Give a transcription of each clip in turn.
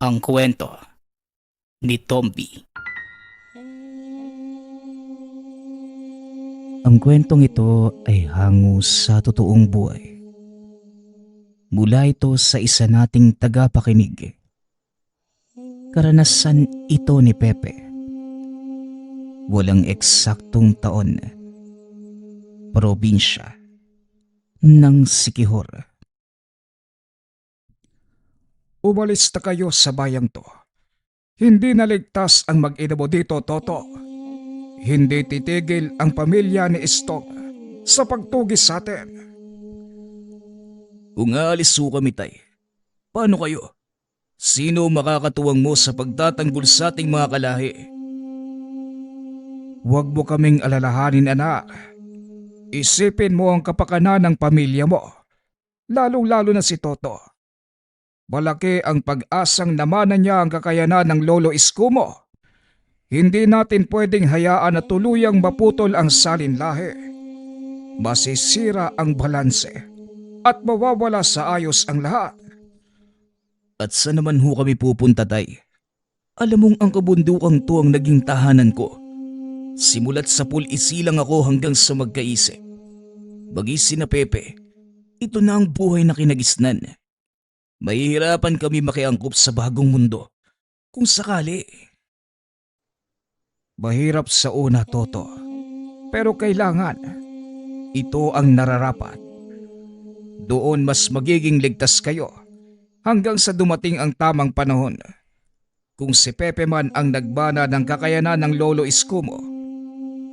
Ang kwento ni Tomby. Ang kwentong ito ay hango sa totoong buhay. Mula ito sa isa nating tagapakinig. Karanasan ito ni Pepe. Walang eksaktong taon. Probinsya ng Siquijor. Umalis na kayo sa bayang to. Hindi naligtas ang mag-ina mo dito, Toto. Hindi titigil ang pamilya ni Istong sa pagtugis sa atin. Kung aalis ho kami, tay, paano kayo? Sino makakatuwang mo sa pagtatanggol sa ating mga kalahi? Huwag mo kaming alalahanin, anak. Isipin mo ang kapakanan ng pamilya mo, lalong-lalo na si Toto. Malaki ang pag-asang namanan niya ang kakayanan ng Lolo Isko mo. Hindi natin pwedeng hayaan na tuluyang maputol ang salinlahi. Masisira ang balanse at mawawala sa ayos ang lahat. At saan naman ho kami pupunta, tay? Alam mong ang kabundukang to ang naging tahanan ko. Simulat sa pul-isilang ako hanggang sa magkaisip. Bagis na Pepe, ito na ang buhay na kinagisnan. Mahihirapan kami makiangkop sa bagong mundo. Kung sakali. Mahirap sa una, Toto. Pero kailangan. Ito ang nararapat. Doon mas magiging ligtas kayo hanggang sa dumating ang tamang panahon. Kung si Pepe man ang nagbana ng kakayanan ng Lolo Isko mo,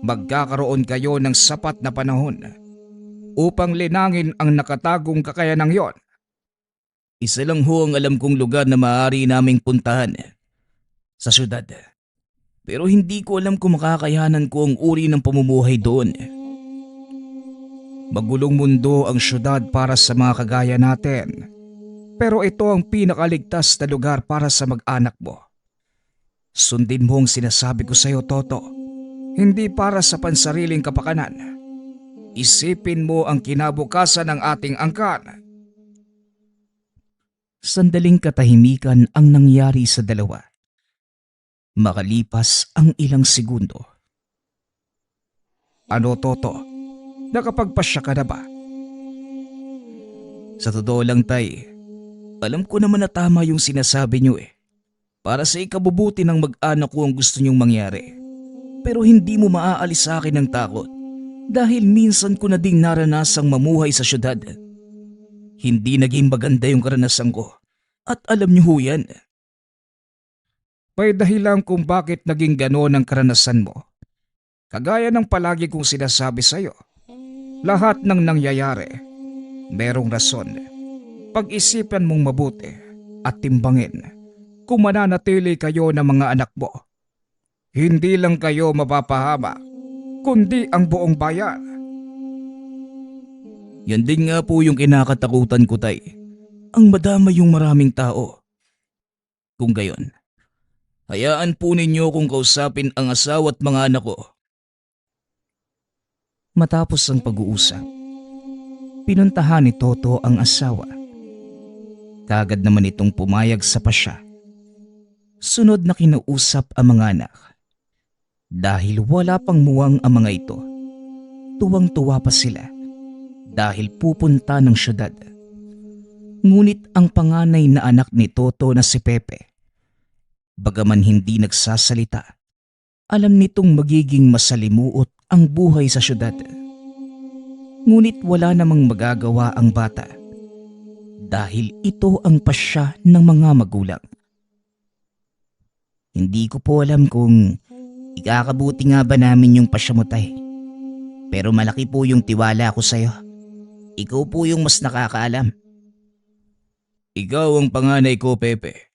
magkakaroon kayo ng sapat na panahon upang linangin ang nakatagong kakayanang yon. Isa lang ho ang alam kong lugar na maaari naming puntahan. Sa syudad. Pero hindi ko alam kung makakayanan ko ang uri ng pamumuhay doon. Magulong mundo ang syudad para sa mga kagaya natin. Pero ito ang pinakaligtas na lugar para sa mag-anak mo. Sundin mo ang sinasabi ko sa iyo, Toto. Hindi para sa pansariling kapakanan. Isipin mo ang kinabukasan ng ating angkan. Sandaling katahimikan ang nangyari sa dalawa. Makalipas ang ilang segundo. Ano, Toto? Nakapagpasya ka na ba? Sa totoo lang, tay, alam ko naman na tama yung sinasabi niyo eh. Para sa ikabubuti ng mag-anak ko ang gusto niyong mangyari. Pero hindi mo maaalis sa akin ng takot dahil minsan ko na ding naranasang mamuhay sa syudad. Hindi naging maganda yung karanasan ko at alam niyo ho yan. May dahilan kung bakit naging gano'n ang karanasan mo. Kagaya ng palagi kong sinasabi sa iyo, lahat ng nangyayari, merong rason. Pag-isipan mong mabuti at timbangin kung mananatili kayo ng mga anak mo. Hindi lang kayo mapapahama, kundi ang buong bayan. Yan din nga po yung kinakatakutan ko, tay. Ang madama yung maraming tao. Kung gayon, hayaan po ninyo kung kausapin ang asawa at mga anak ko. Matapos ang pag-uusap, pinuntahan ni Toto ang asawa. Kagad naman itong pumayag sa pasya. Sunod na kinausap ang mga anak. Dahil wala pang muwang ang mga ito, tuwang-tuwa pa sila dahil pupunta ng syudad. Ngunit ang panganay na anak ni Toto na si Pepe, bagaman hindi nagsasalita, alam nitong magiging masalimuot ang buhay sa syudad. Ngunit wala namang magagawa ang bata dahil ito ang pasya ng mga magulang. Hindi ko po alam kung ikakabuti nga ba namin yung pasya mo, tay. Pero malaki po yung tiwala ko sa'yo. Ikaw po yung mas nakakaalam. Ikaw ang panganay ko, Pepe.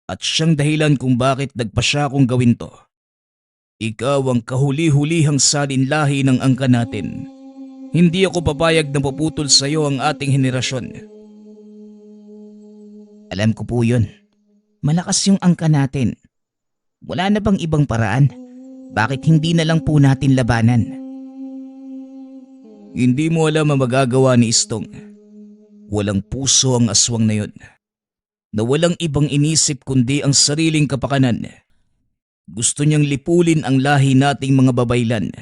At siyang dahilan kung bakit nagpasya kong gawin to. Ikaw ang kahuli-hulihang salinlahi ng angkan natin. Hindi ako papayag na paputol sa iyo ang ating henerasyon. Alam ko po yun. Malakas yung angkan natin. Wala na bang ibang paraan? Bakit hindi na lang po natin labanan? Hindi mo alam ang magagawa ni Istong. Walang puso ang aswang na yun. na walang ibang inisip kundi ang sariling kapakanan. Gusto niyang lipulin ang lahi nating mga babaylan.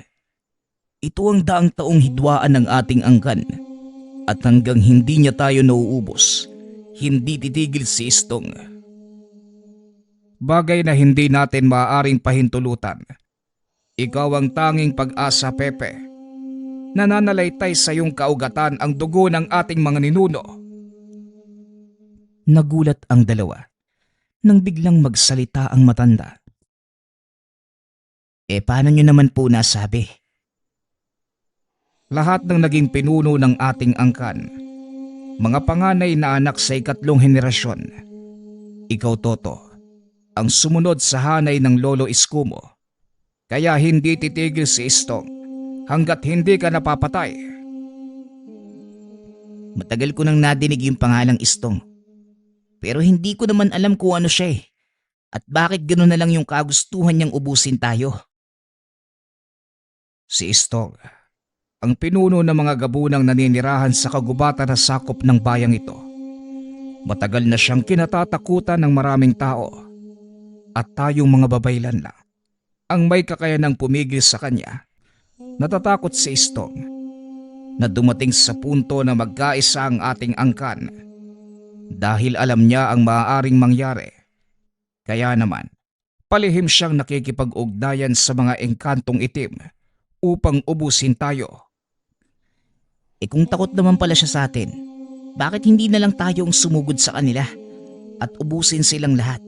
Ito ang daang taong hidwaan ng ating angkan at hanggang hindi niya tayo nauubos, hindi titigil si Istong. Bagay na hindi natin maaaring pahintulutan. Ikaw ang tanging pag-asa, Pepe. Nananalaytay sa iyong kaugatan ang dugo ng ating mga ninuno. Nagulat ang dalawa nang biglang magsalita ang matanda. Paano niyo naman po nasabi? Lahat ng naging pinuno ng ating angkan, mga panganay na anak sa ikatlong henerasyon. Ikaw, Toto, ang sumunod sa hanay ng Lolo Iskumo. Kaya hindi titigil si Istong hanggat hindi ka napapatay. Matagal ko nang nadinig yung pangalang Istong. Pero hindi ko naman alam kung ano siya eh. At bakit gano'n na lang yung kagustuhan niyang ubusin tayo? Si Istong, ang pinuno ng mga gabunang naninirahan sa kagubatan na sakop ng bayang ito. Matagal na siyang kinatatakutan ng maraming tao. At tayong mga babaylan lang ang may kakayanang pumigil sa kanya. Natatakot si Istong na dumating sa punto na magkaisa ang ating angkan dahil alam niya ang maaaring mangyari. Kaya naman, palihim siyang nakikipag-ugnayan sa mga engkantong itim upang ubusin tayo. Kung takot naman pala siya sa atin, bakit hindi na lang tayo ang sumugod sa kanila at ubusin silang lahat?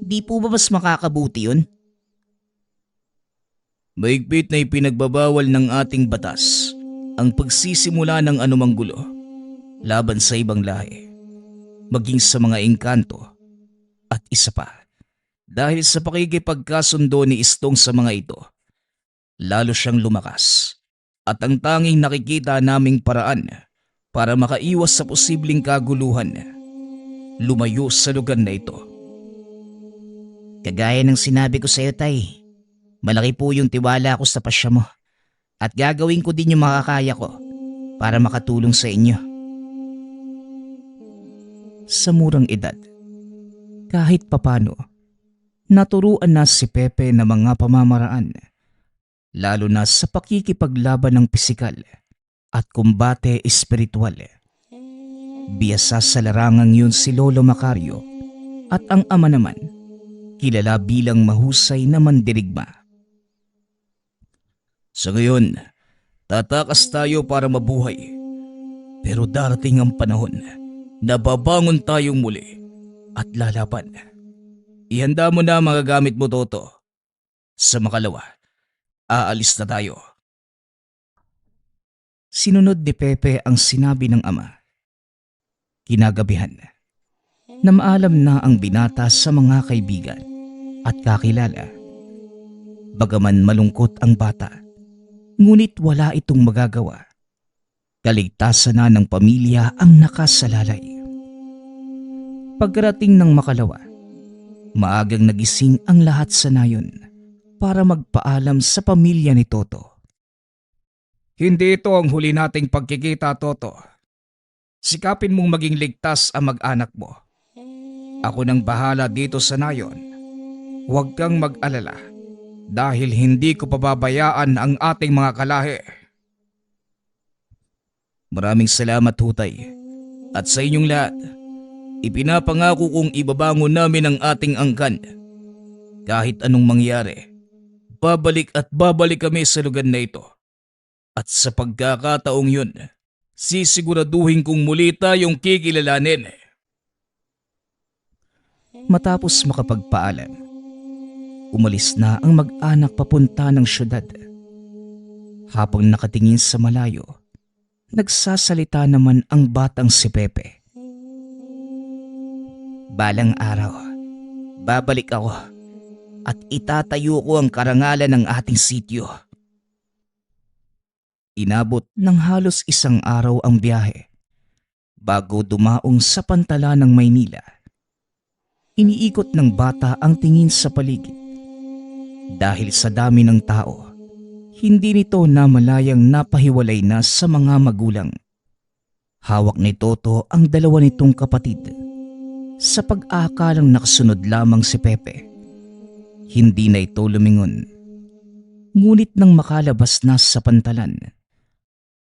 Di po ba mas makakabuti yun? Mahigpit na ipinagbabawal ng ating batas ang pagsisimula ng anumang gulo laban sa ibang lahi, maging sa mga engkanto. At isa pa, dahil sa pakikipagkasundo ni Istong sa mga ito, lalo siyang lumakas at ang tanging nakikita naming paraan para makaiwas sa posibleng kaguluhan, lumayo sa lugar na ito. Kagaya ng sinabi ko sa iyo, Tay, malaki po yung tiwala ko sa pasya mo at gagawin ko din yung makakaya ko para makatulong sa inyo. Sa murang edad, kahit papano, naturuan na si Pepe ng mga pamamaraan, lalo na sa pakikipaglaban ng pisikal at kumbate espiritual. Biyasa sa larangang yun si Lolo Macario at ang ama naman, kilala bilang mahusay na mandirigma. Sa ngayon, tatakas tayo para mabuhay. Pero darating ang panahon na babangon tayong muli at lalaban. Ihanda mo na mga gamit mo, Toto. Sa makalawa, aalis na tayo. Sinunod ni Pepe ang sinabi ng ama. Kinagabihan, na maalam na ang binata sa mga kaibigan at kakilala. Bagaman malungkot ang bata, ngunit wala itong magagawa. Kaligtasan na ng pamilya ang nakasalalay. Pagkarating ng makalawa, maagang nagising ang lahat sa nayon para magpaalam sa pamilya ni Toto. Hindi ito ang huli nating pagkikita, Toto. Sikapin mong maging ligtas ang mag-anak mo. Ako nang bahala dito sa nayon. Huwag kang mag-alala dahil hindi ko pababayaan ang ating mga kalahi. Maraming salamat, Hutay. At sa inyong lahat, ipinapangako kong ibabangon namin ang ating angkan. Kahit anong mangyari, babalik at babalik kami sa lugar na ito. At sa pagkakataong yun, sisiguraduhin kong muli tayong kikilalanin. Matapos makapagpaalam, umalis na ang mag-anak papunta ng syudad. Habang nakatingin sa malayo, nagsasalita naman ang batang si Pepe. Balang araw, babalik ako at itatayo ko ang karangalan ng ating sityo. Inabot ng halos isang araw ang biyahe bago dumaong sa pantala ng Maynila. Iniikot ng bata ang tingin sa paligid. Dahil sa dami ng tao, hindi nito namalayang napahiwalay na sa mga magulang. Hawak ni Toto ang dalawa nitong kapatid. Sa pag-aakalang nakasunod lamang si Pepe, hindi na ito lumingon. Ngunit nang makalabas na sa pantalan,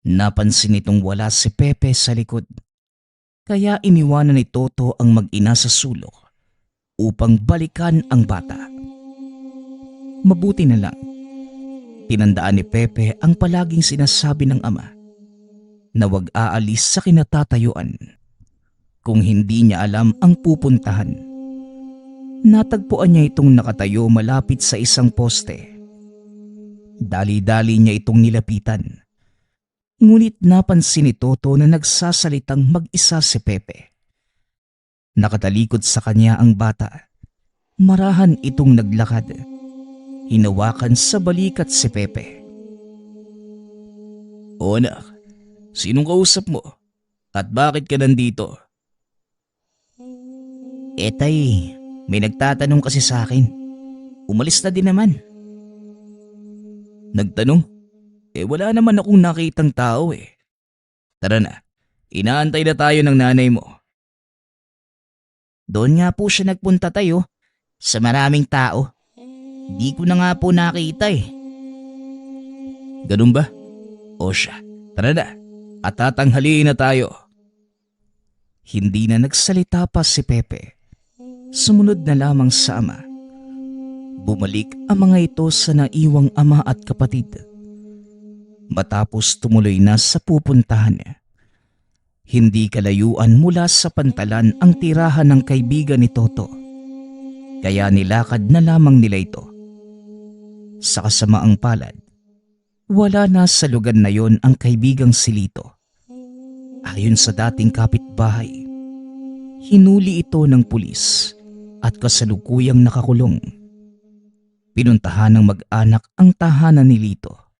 napansin nitong wala si Pepe sa likod. Kaya iniwanan ni Toto ang mag-ina sa sulok upang balikan ang bata. Mabuti na lang, tinandaan ni Pepe ang palaging sinasabi ng ama na wag aalis sa kinatatayuan kung hindi niya alam ang pupuntahan. Natagpuan niya itong nakatayo malapit sa isang poste. Dali-dali niya itong nilapitan. Ngunit napansin ni Toto na nagsasalitang mag-isa si Pepe. Nakatalikod sa kanya ang bata. Marahan itong naglakad. Hinawakan sa balikat si Pepe. O anak, sinong kausap mo? At bakit ka nandito? Tay, may nagtatanong kasi sa akin. Umalis na din naman. Nagtanong? Wala naman akong nakitang tao eh. Tara na, inaantay na tayo ng nanay mo. Doon nga po siya nagpunta tayo sa maraming tao. Di ko na nga po nakita eh. Ganun ba? O siya, tara na, at tatanghaliin na tayo. Hindi na nagsalita pa si Pepe. Sumunod na lamang sa ama. Bumalik ang mga ito sa naiwang ama at kapatid. Matapos tumuloy na sa pupuntahan, hindi kalayuan mula sa pantalan ang tirahan ng kaibigan ni Toto. Kaya nilakad na lamang nila ito. Sa kasamaang palad, wala na sa lugar na yon ang kaibigang si Lito. Ayon sa dating kapitbahay, hinuli ito ng pulis at kasalukuyang nakakulong. Pinuntahan ng mag-anak ang tahanan ni Lito.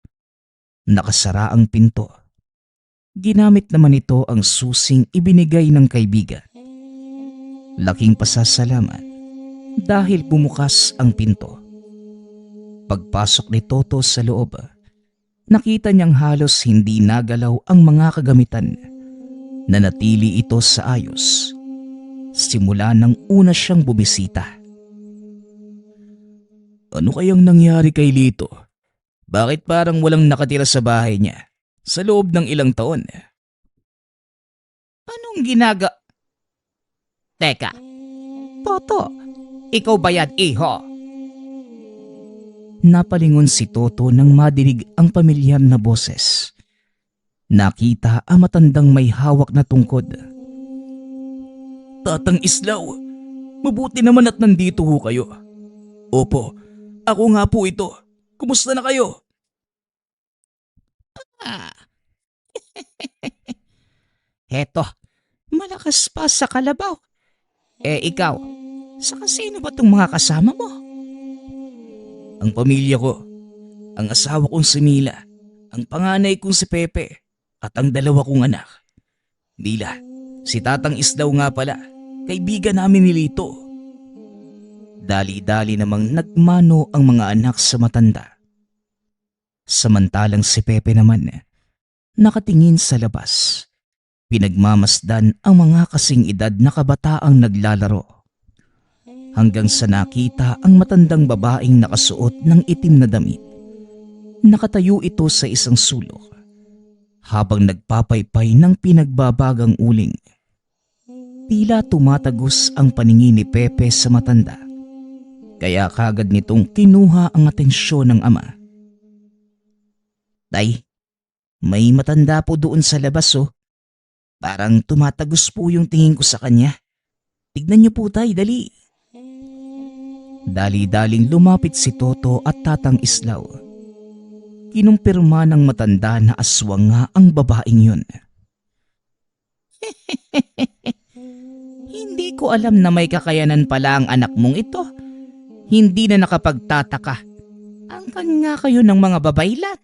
Nakasara ang pinto. Ginamit naman ito ang susing ibinigay ng kaibigan. Laking pasasalamat dahil bumukas ang pinto. Pagpasok ni Toto sa loob, nakita niyang halos hindi nagalaw ang mga kagamitan. Nanatili ito sa ayos. Simula nang una siyang bumisita. Ano kayang nangyari kay Lito? Bakit parang walang nakatira sa bahay niya sa loob ng ilang taon? Anong Teka, Toto, ikaw ba yan, iho? Napalingon si Toto nang madinig ang pamilyar na boses. Nakita ang matandang may hawak na tungkod. Tatang Islaw, mabuti naman at nandito ho kayo. Opo, ako nga po ito. Kumusta na kayo? Heto, malakas pa sa kalabaw. Ikaw, saka sino ba tong mga kasama mo? Ang pamilya ko, ang asawa kong si Mila, ang panganay kong si Pepe, at ang dalawa kong anak. Mila, si Tatang Islaw nga pala, kaibigan namin ni Lito. Dali-dali namang nagmano ang mga anak sa matanda. Samantalang si Pepe naman, nakatingin sa labas. Pinagmamasdan ang mga kasing edad na kabataang naglalaro. Hanggang sa nakita ang matandang babaeng nakasuot ng itim na damit. Nakatayo ito sa isang sulok habang nagpapaypay ng pinagbabagang uling. Tila tumatagos ang paningin ni Pepe sa matanda. Kaya kagad nitong kinuha ang atensyon ng ama. Tay, may matanda po doon sa labas oh. Parang tumatagos po yung tingin ko sa kanya. Tignan niyo po tay, dali. Dali-daling lumapit si Toto at Tatang Islaw. Kinumpirma ng matanda na aswang nga ang babaeng yun. Hindi ko alam na may kakayanan pala ang anak mong ito. Hindi na nakapagtataka. Angkan nga kayo ng mga babaylan.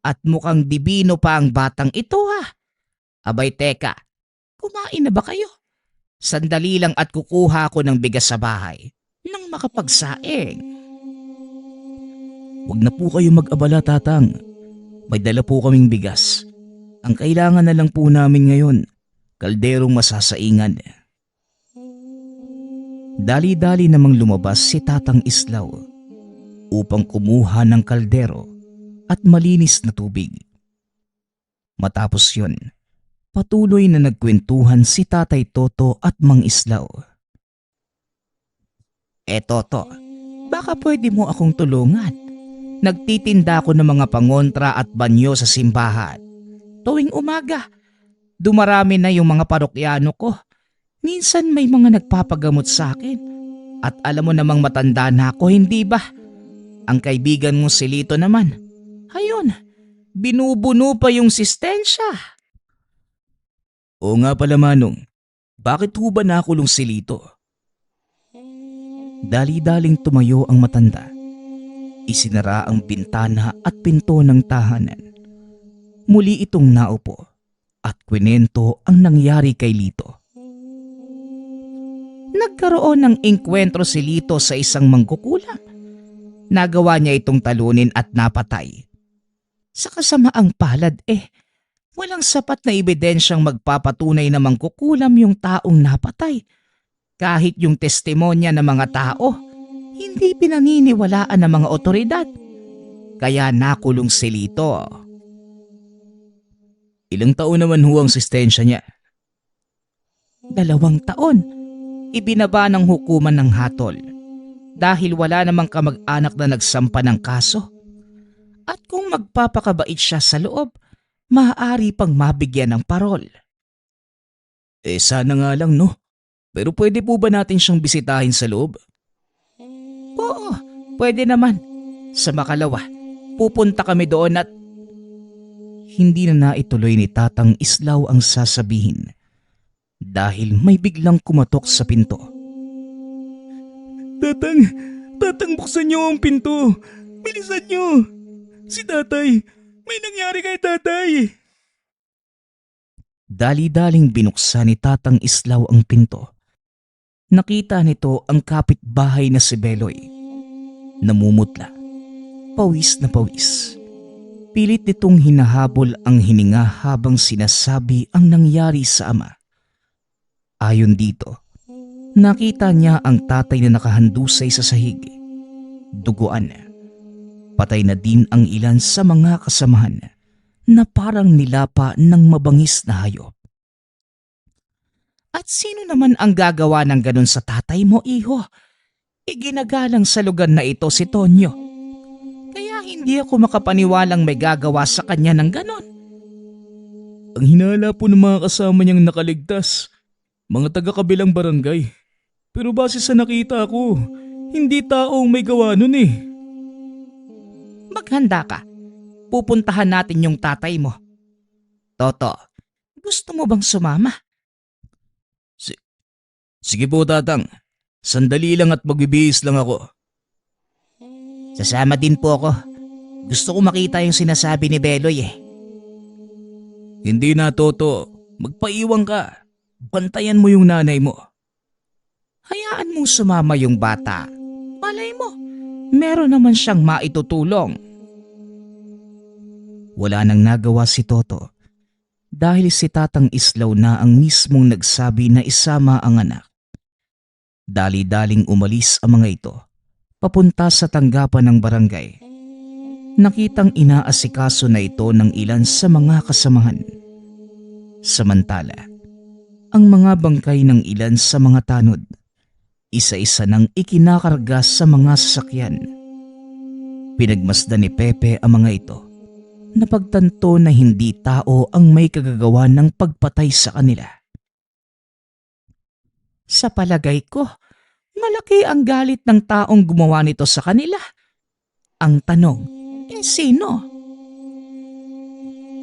At mukhang dibino pa ang batang ito ha. Abay teka, kumain na ba kayo? Sandali lang at kukuha ako ng bigas sa bahay nang makapagsaing. Huwag na po kayo mag-abala, Tatang. May dala po kaming bigas. Ang kailangan na lang po namin ngayon, kalderong masasaingan. Dali-dali namang lumabas si Tatang Islaw upang kumuha ng kaldero at malinis na tubig. Matapos yun, patuloy na nagkwentuhan si Tatay Toto at Mang Islaw. Toto, baka pwede mo akong tulungan. Nagtitinda ako ng mga pangontra at banyo sa simbahan. Tuwing umaga, dumarami na yung mga parokyano ko. Minsan may mga nagpapagamot sa akin. At alam mo namang matanda na ako, hindi ba? Ang kaibigan mo si Lito naman. Ayun, binubuno pa yung sistensya. Oo nga pala Manong, bakit ho ba nakulong si Lito? Dali-daling tumayo ang matanda. Isinara ang bintana at pinto ng tahanan. Muli itong naupo at kwento ang nangyari kay Lito. Nagkaroon ng engkwentro si Lito sa isang mangkukulam. Nagawa niya itong talunin at napatay. Sa kasamaang palad walang sapat na ebidensyang magpapatunay na mangkukulam yung taong napatay. Kahit yung testimonya ng mga tao, hindi pinaniniwalaan ng mga otoridad. Kaya nakulong si Lito. Ilang taon naman ho ang sistensya niya? 2 taon. Ibinaba ng hukuman ng hatol dahil wala namang kamag-anak na nagsampa ng kaso. At kung magpapakabait siya sa loob, maaari pang mabigyan ng parol. Sana nga lang no. Pero pwede po ba natin siyang bisitahin sa loob? Oo, pwede naman. Sa makalawa, pupunta kami doon at… Hindi na naituloy ni Tatang Islaw ang sasabihin dahil may biglang kumatok sa pinto. Tatang buksan niyo ang pinto. Bilisan niyo. Si tatay, may nangyari kay tatay. Dali-daling binuksan ni Tatang Islaw ang pinto. Nakita nito ang kapitbahay na si Beloy. Namumutla, pawis na pawis. Pilit nitong hinahabol ang hininga habang sinasabi ang nangyari sa ama. Ayon dito, nakita niya ang tatay na nakahandusay sa sahig. Duguan. Patay na din ang ilan sa mga kasamahan na parang nilapa ng mabangis na hayop. At sino naman ang gagawa ng ganun sa tatay mo, iho? Iginagalang sa lugar na ito si Tonyo. Kaya hindi ako makapaniwalang may gagawa sa kanya ng ganun. Ang hinala po ng mga kasama niyang nakaligtas, mga taga-kabilang barangay. Pero base sa nakita ko, hindi taong may gawa nun Maghanda ka. Pupuntahan natin yung tatay mo. Toto, gusto mo bang sumama? Sige po tatang, sandali lang at magbibihis lang ako. Sasama din po ako. Gusto ko makita yung sinasabi ni Beloy Hindi na Toto, magpaiwan ka. Bantayan mo yung nanay mo. Hayaan mong sumama yung bata. Malay mo, meron naman siyang maitutulong. Wala nang nagawa si Toto dahil si Tatang Islaw na ang mismong nagsabi na isama ang anak. Dali-daling umalis ang mga ito, papunta sa tanggapan ng barangay. Nakitang inaasikaso na ito ng ilan sa mga kasamahan. Samantala, ang mga bangkay ng ilan sa mga tanod, isa-isa nang ikinakarga sa mga sasakyan. Pinagmasdan ni Pepe ang mga ito. Napagtanto na hindi tao ang may kagagawa ng pagpatay sa kanila. Sa palagay ko, malaki ang galit ng taong gumawa nito sa kanila. Ang tanong, sino?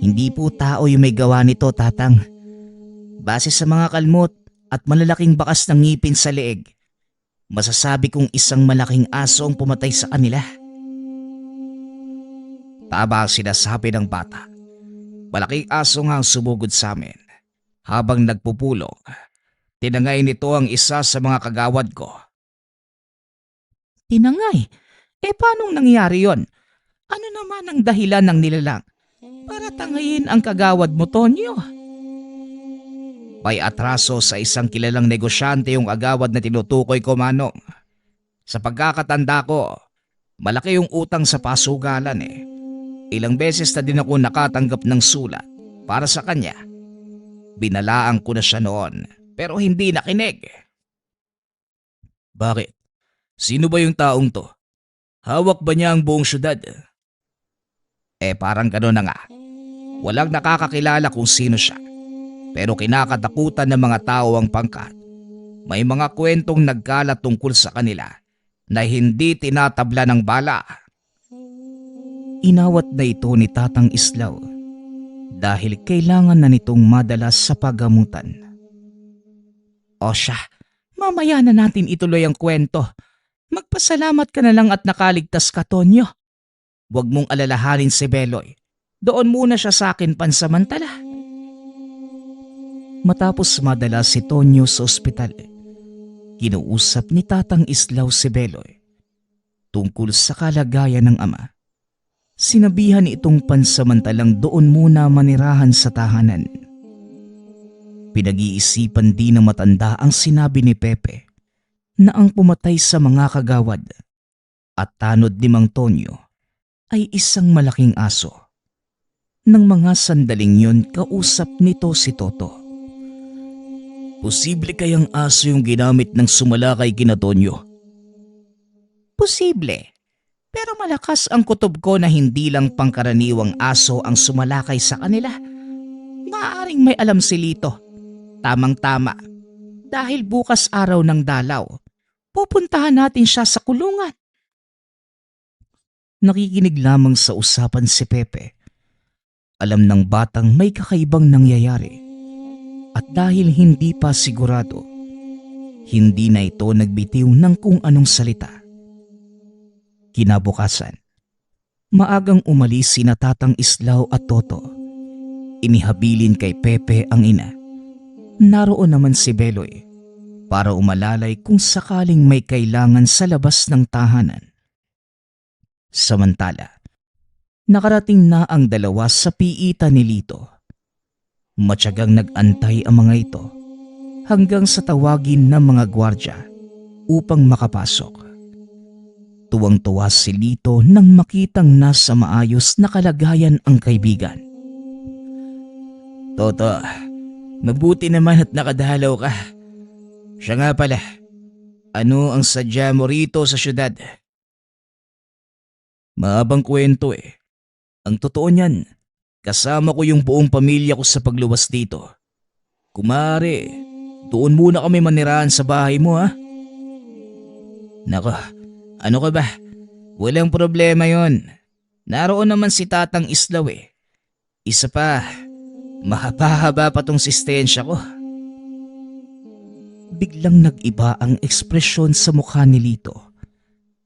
Hindi po tao yung may gawa nito, tatang. Base sa mga kalmot at malalaking bakas ng ngipin sa leeg, masasabi kong isang malaking aso ang pumatay sa kanila. Tama ang sinasabi ng bata. Malaking aso nga ang sumugod sa amin. Habang nagpupulong, tinangay nito ang isa sa mga kagawad ko. Tinangay? Paanong nangyari yon? Ano naman ang dahilan ng nilalang para tangayin ang kagawad mo, Tonyo? May atraso sa isang kilalang negosyante yung agawad na tinutukoy ko, Manong. Sa pagkakatanda ko, malaki yung utang sa pasugalan eh. Ilang beses na din ako nakatanggap ng sulat para sa kanya. Binalaan ko na siya noon pero hindi nakinig. Bakit? Sino ba yung taong to? Hawak ba niya ang buong syudad? Parang gano'n na nga. Walang nakakakilala kung sino siya. Pero kinakatakutan ng mga tao ang pangkat. May mga kwentong nagkalat tungkol sa kanila na hindi tinatabla ng bala. Inawat na ito ni Tatang Islaw dahil kailangan na nitong madalas sa paggamutan. O siya, mamaya na natin ituloy ang kwento. Magpasalamat ka na lang at nakaligtas ka, Tonyo. Huwag mong alalahanin si Beloy. Doon muna siya sa akin pansamantala. Matapos madala si Tonyo sa ospital, kinuusap ni Tatang Islaw si Beloy tungkol sa kalagayan ng ama. Sinabihan itong pansamantalang doon muna manirahan sa tahanan. Pinag-iisipan din ng matanda ang sinabi ni Pepe na ang pumatay sa mga kagawad at tanod ni Mang Tonyo ay isang malaking aso. Nang mga sandaling yun, kausap nito si Toto. Posible kayang aso yung ginamit ng sumalakay kina Tonyo? Posible. Pero malakas ang kutob ko na hindi lang pangkaraniwang aso ang sumalakay sa kanila. Maaaring may alam si Lito. Tamang-tama. Dahil bukas araw ng dalaw, pupuntahan natin siya sa kulungan. Nakikinig lamang sa usapan si Pepe. Alam ng batang may kakaibang nangyayari. At dahil hindi pa sigurado, hindi na ito nagbitiw ng kung anong salita. Kinabukasan, maagang umalis sina Tatang Islaw at Toto. Inihabilin kay Pepe ang ina. Naroon naman si Beloy para umalalay kung sakaling may kailangan sa labas ng tahanan. Samantala, nakarating na ang dalawa sa piita ni Lito. Matyagang nag-antay ang mga ito hanggang sa tawagin ng mga gwardya upang makapasok. Tuwang-tuwa si Lito nang makitang nasa maayos na kalagayan ang kaibigan. Toto, mabuti naman at nakadalaw ka. Siya nga pala, ano ang sadya mo rito sa syudad? Mahabang kwento eh. Ang totoo niyan, kasama ko yung buong pamilya ko sa pagluwas dito. Kumare, doon muna kami manirahan sa bahay mo ha. Nako, ano ka ba? Walang problema yon. Naroon naman si Tatang Islaw eh. Isa pa, mahaba-haba pa tong sistensya ko. Biglang nag-iba ang ekspresyon sa mukha ni Lito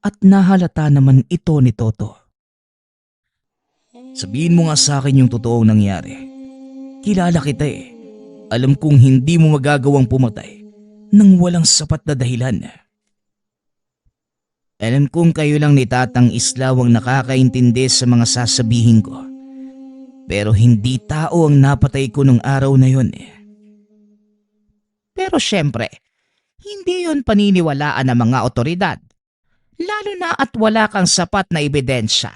at nahalata naman ito ni Toto. Sabihin mo nga sa akin yung totoong nangyari. Kilala kita eh. Alam kong hindi mo magagawang pumatay nang walang sapat na dahilan. Alam kong kayo lang ni Tatang Islaw ang nakakaintindi sa mga sasabihin ko. Pero hindi tao ang napatay ko nung araw na yon eh. Pero syempre, hindi yon paniniwalaan ng mga otoridad. Lalo na at wala kang sapat na ebidensya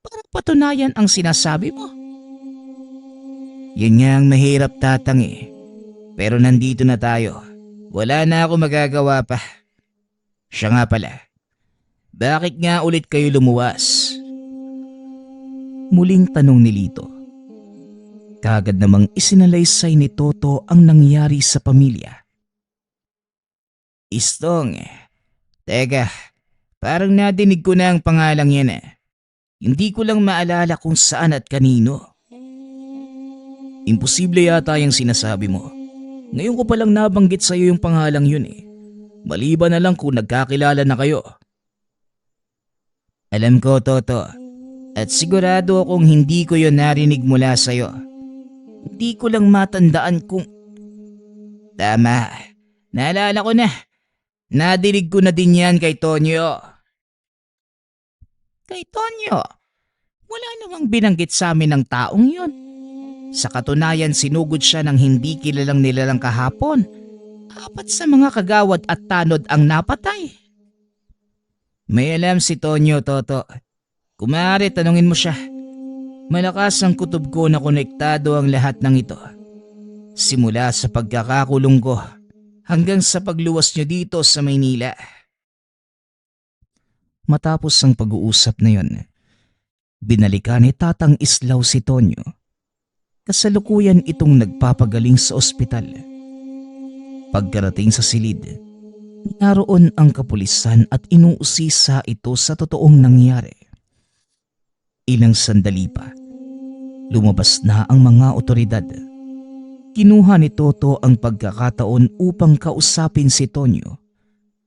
para patunayan ang sinasabi mo. Yun nga ang mahirap, Tatang eh. Pero nandito na tayo. Wala na ako magagawa pa. Siya nga pala. Bakit nga ulit kayo lumuwas? Muling tanong ni Lito. Kaagad namang isinalaysay ni Toto ang nangyari sa pamilya. Istong, teka, parang nadinig ko na ang pangalang yan eh. Hindi ko lang maalala kung saan at kanino. Imposible yata yung sinasabi mo. Ngayon ko palang nabanggit sa'yo yung pangalang yun eh. Maliban na lang kung nagkakilala na kayo. Alam ko, Toto. At sigurado akong hindi ko yun narinig mula sa'yo. Hindi ko lang matandaan kung... Tama. Naalala ko na. Nadinig ko na din yan kay Tonyo. Kay Tonyo? Wala namang binanggit sa amin ng taong yun. Sa katunayan sinugod siya ng hindi kilalang nilalang kahapon. 4 sa mga kagawad at tanod ang napatay. May alam si Tonyo, Toto. Kung maaari, tanungin mo siya. Malakas ang kutob ko na konektado ang lahat ng ito. Simula sa pagkakakulong ko hanggang sa pagluwas niyo dito sa Maynila. Matapos ang pag-uusap na yon, binalikan ni Tatang Islaw si Tonyo. Kasalukuyan itong nagpapagaling sa ospital. Pagkarating sa silid, naroon ang kapulisan at inuusisa ito sa totoong nangyari. Ilang sandali pa, lumabas na ang mga otoridad. Kinuha ni Toto ang pagkakataon upang kausapin si Tonyo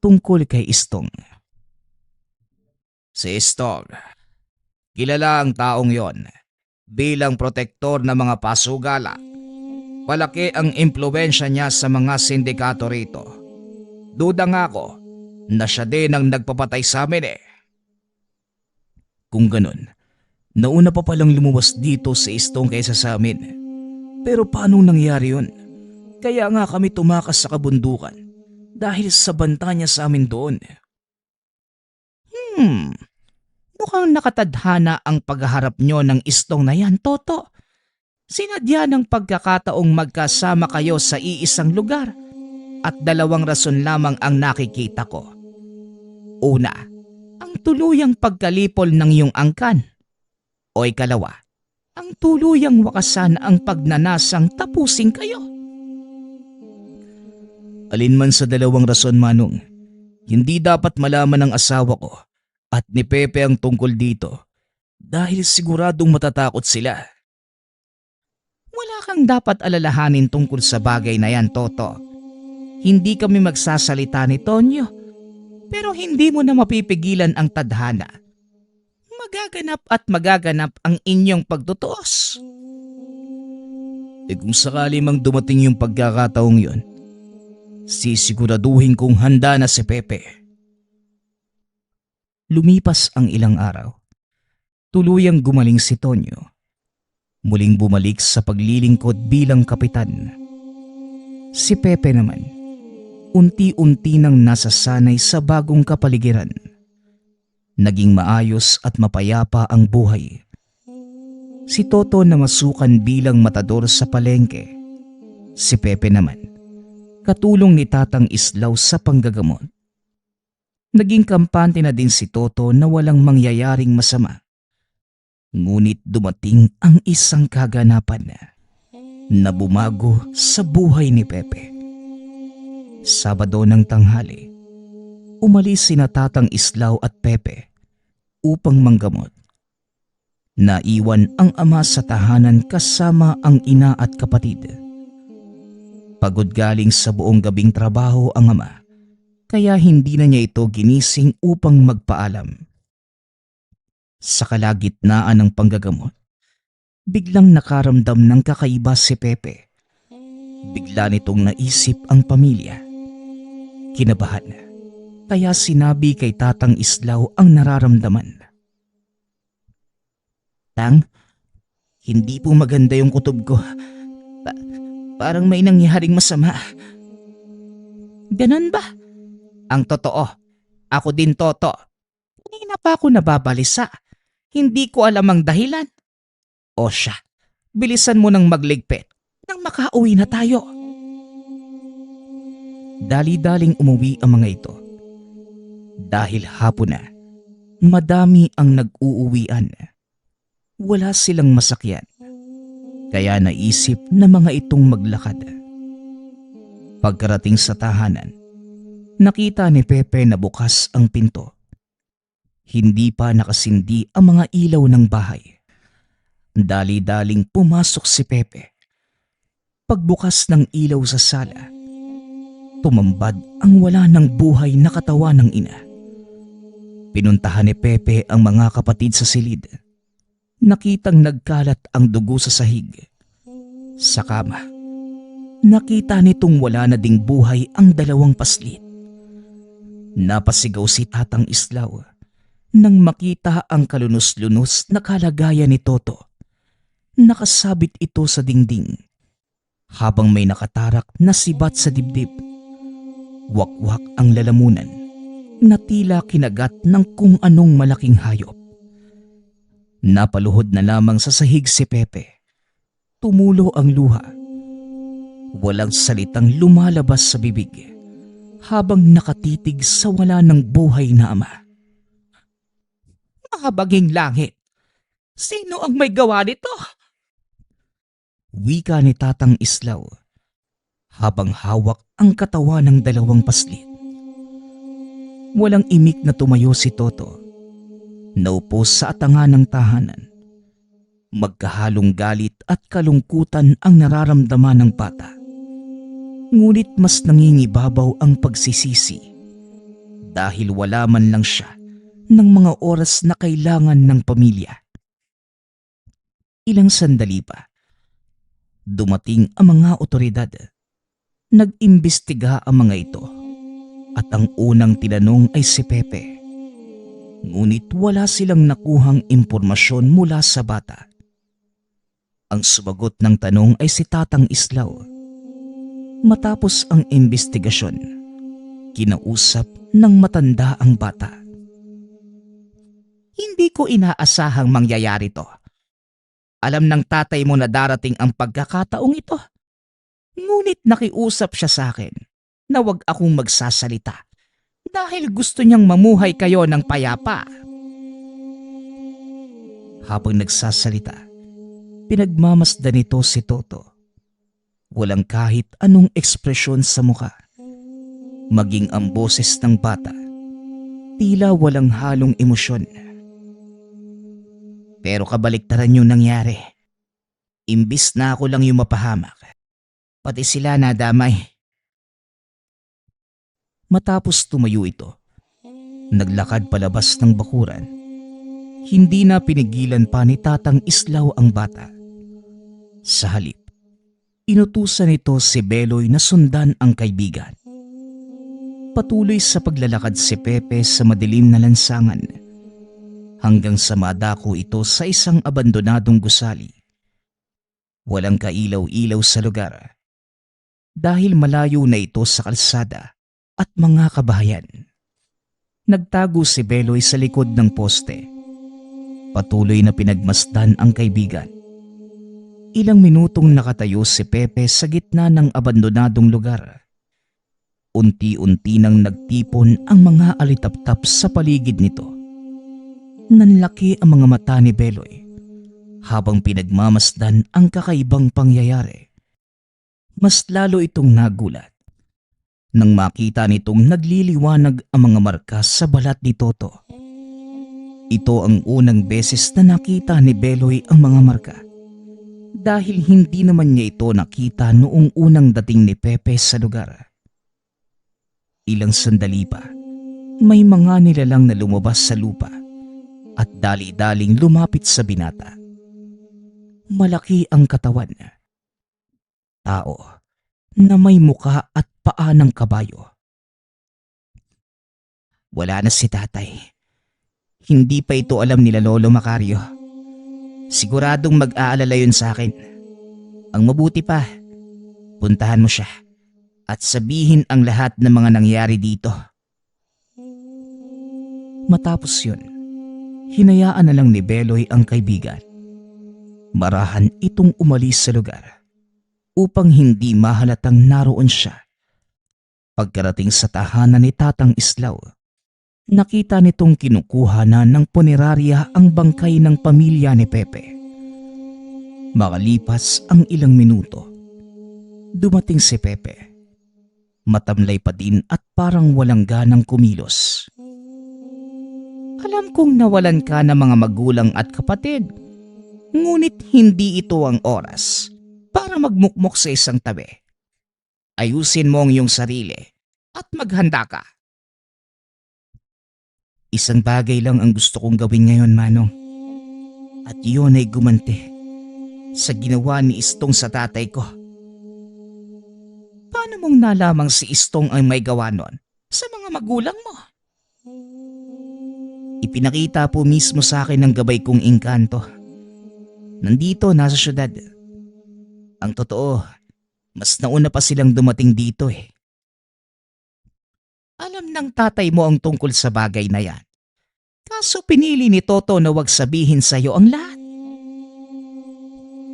tungkol kay Istong. Si Istong, kilala ang taong yon bilang protektor ng mga pasugala. Malaki ang impluwensya niya sa mga sindikato rito. Duda nga ako na siya din ang nagpapatay sa amin eh. Kung ganun, nauna pa palang lumuwas dito si Istong kaysa sa amin. Pero paano nangyari yun? Kaya nga kami tumakas sa kabundukan dahil sa banta niya sa amin doon. Mukhang nakatadhana ang pagharap nyo ng Istong na yan, Toto. Sinadya ng pagkakataong magkasama kayo sa iisang lugar at 2 rason lamang ang nakikita ko. Una, ang tuluyang pagkalipol ng iyong angkan. O ikalawa, ang tuluyang wakasan ang pagnanasang tapusin kayo. Alin man sa 2 rason, Manong, hindi dapat malaman ng asawa ko at ni Pepe ang tungkol dito dahil siguradong matatakot sila. Wala kang dapat alalahanin tungkol sa bagay na yan, Toto. Hindi kami magsasalita ni Tonyo, pero hindi mo na mapipigilan ang tadhana. Magaganap ang inyong pagtutuos. Kung sakali mang dumating yung pagkakataong yon, sisiguraduhin kong handa na si Pepe. Lumipas ang ilang araw. Tuluyang gumaling si Tonyo. Muling bumalik sa paglilingkod bilang kapitan. Si Pepe naman, unti-unti nang nasasanay sa bagong kapaligiran. Naging maayos at mapayapa ang buhay. Si Toto na masukan bilang matador sa palengke. Si Pepe naman, katulong ni Tatang Islaw sa panggagamot. Naging kampante na din si Toto na walang mangyayaring masama. Ngunit dumating ang isang kaganapan na bumago sa buhay ni Pepe. Sabado ng tanghali, umalis sina Tatang Islaw at Pepe upang manggamot. Naiwan ang ama sa tahanan kasama ang ina at kapatid. Pagod galing sa buong gabing trabaho ang ama, kaya hindi na niya ito ginising upang magpaalam. Sa kalagitnaan ng panggagamot, biglang nakaramdam ng kakaiba si Pepe. Bigla nitong naisip ang pamilya. Kinabahan, kaya sinabi kay Tatang Islaw ang nararamdaman. Tang, hindi po maganda yung kutob ko. Parang may nangyaring masama. Ganon ba? Ang totoo, ako din, Toto. Kanina pa ako nababalisa. Hindi ko alam ang dahilan. O siya, bilisan mo nang magligpit nang makauwi na tayo. Dali-daling umuwi ang mga ito. Dahil hapon na, madami ang nag-uuwian. Wala silang masakyan, kaya naisip na mga itong maglakad. Pagkarating sa tahanan, nakita ni Pepe na bukas ang pinto. Hindi pa nakasindi ang mga ilaw ng bahay. Dali-daling pumasok si Pepe. Pagbukas ng ilaw sa sala, tumambad ang wala ng buhay na katawan ng ina. Pinuntahan ni Pepe ang mga kapatid sa silid. Nakitang nagkalat ang dugo sa sahig. Sa kama, nakita nitong wala na ding buhay ang 2 paslit. Napasigaw si Tatang Islaw nang makita ang kalunos-lunos na kalagayan ni Toto. Nakasabit ito sa dingding habang may nakatarak na sibat sa dibdib. Wakwak ang lalamunan na tila kinagat ng kung anong malaking hayop. Napaluhod na lamang sa sahig si Pepe. Tumulo ang luha. Walang salitang lumalabas sa bibig habang nakatitig sa wala ng buhay na ama. Mahabaging langit! Sino ang may gawa nito? Wika ni Tatang Islaw habang hawak ang katawan ng dalawang paslit. Walang imik na tumayo si Toto. Naupo sa atanga ng tahanan. Magkahalong galit at kalungkutan ang nararamdaman ng bata. Ngunit mas nangingibabaw ang pagsisisi dahil wala man lang siya ng mga oras na kailangan ng pamilya. Ilang sandali pa, dumating ang mga otoridad. Nag-imbestiga ang mga ito at ang unang tinanong ay si Pepe. Ngunit wala silang nakuhang impormasyon mula sa bata. Ang sumagot ng tanong ay si Tatang Islaw. Matapos ang imbestigasyon, kinausap ng matanda ang bata. Hindi ko inaasahang mangyayari to. Alam ng tatay mo na darating ang pagkakataong ito. Ngunit nakiusap siya sa akin na wag akong magsasalita dahil gusto niyang mamuhay kayo ng payapa. Habang nagsasalita, pinagmamasdan nito si Toto. Walang kahit anong ekspresyon sa mukha. Maging ang boses ng bata, tila walang halong emosyon. Pero kabaliktaran yung nangyari. Imbis na ako lang yung mapahamak, pati sila nadamay. Matapos tumayo ito, naglakad palabas ng bakuran. Hindi na pinigilan pa ni Tatang Islaw ang bata. Sa halip, inutusan nito si Beloy na sundan ang kaibigan. Patuloy sa paglalakad si Pepe sa madilim na lansangan hanggang sa madako ito sa isang abandonadong gusali. Walang kailaw-ilaw sa lugar dahil malayo na ito sa kalsada at mga kabahayan. Nagtago si Beloy sa likod ng poste. Patuloy na pinagmasdan ang kaibigan. Ilang minutong nakatayo si Pepe sa gitna ng abandonadong lugar. Unti-unti nang nagtipon ang mga alitaptap sa paligid nito. Nanlaki ang mga mata ni Beloy habang pinagmamasdan ang kakaibang pangyayari. Mas lalo itong nagulat nang makita nitong nagliliwanag ang mga marka sa balat ni Toto. Ito ang unang beses na nakita ni Beloy ang mga marka dahil hindi naman niya ito nakita noong unang dating ni Pepe sa lugar. Ilang sandali pa, may mga nilalang na lumabas sa lupa at dali-daling lumapit sa binata. Malaki ang katawan. Tao na may muka at paa ng kabayo. Wala na si tatay. Hindi pa ito alam nila Lolo Macario. Siguradong mag-aalala yun sa akin. Ang mabuti pa, puntahan mo siya at sabihin ang lahat ng mga nangyari dito. Matapos yun, hinayaan na lang ni Beloy ang kaibigan. Marahan itong umalis sa lugar upang hindi mahalatang naroon siya. Pagkarating sa tahanan ni Tatang Islaw, nakita nitong kinukuha na ng punerarya ang bangkay ng pamilya ni Pepe. Makalipas ang ilang minuto, dumating si Pepe. Matamlay pa din at parang walang ganang kumilos. Alam kong nawalan ka ng mga magulang at kapatid, ngunit hindi ito ang oras para magmukmok sa isang tabi. Ayusin mo ang iyong sarili at maghanda ka. Isang bagay lang ang gusto kong gawin ngayon, Manong. At iyon ay gumanti sa ginawa ni Istong sa tatay ko. Paano mong nalamang si Istong ang may gawa nun sa mga magulang mo? Ipinakita po mismo sa akin ng gabay kong engkanto. Nandito, nasa syudad. Ang totoo, mas nauna pa silang dumating dito eh. Alam ng tatay mo ang tungkol sa bagay na yan. Kaso pinili ni Toto na wag sabihin sa'yo ang lahat.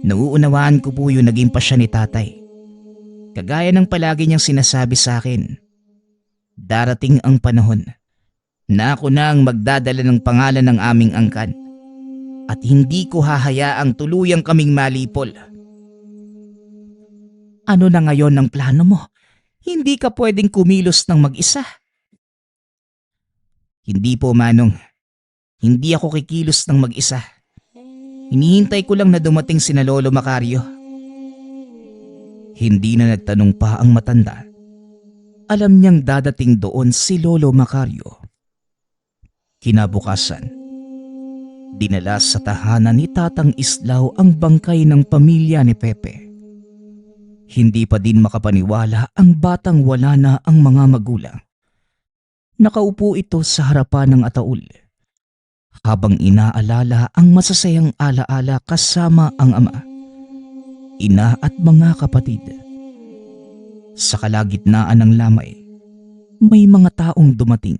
Nauunawaan ko po yung naging pasya ni tatay. Kagaya ng palagi niyang sinasabi sa akin, darating ang panahon na ako na ang magdadala ng pangalan ng aming angkan at hindi ko hahayaang tuluyang kaming malipol. Ano na ngayon ang plano mo? Hindi ka pwedeng kumilos ng mag-isa. Hindi po, Manong. Hindi ako kikilos ng mag-isa. Hinihintay ko lang na dumating sina Lolo Macario. Hindi na nagtanong pa ang matanda. Alam niyang dadating doon si Lolo Macario. Kinabukasan, dinala sa tahanan ni Tatang Islaw ang bangkay ng pamilya ni Pepe. Hindi pa din makapaniwala ang batang wala na ang mga magulang. Nakaupo ito sa harapan ng ataul habang inaalala ang masasayang alaala kasama ang ama, ina at mga kapatid. Sa kalagitnaan ng lamay, may mga taong dumating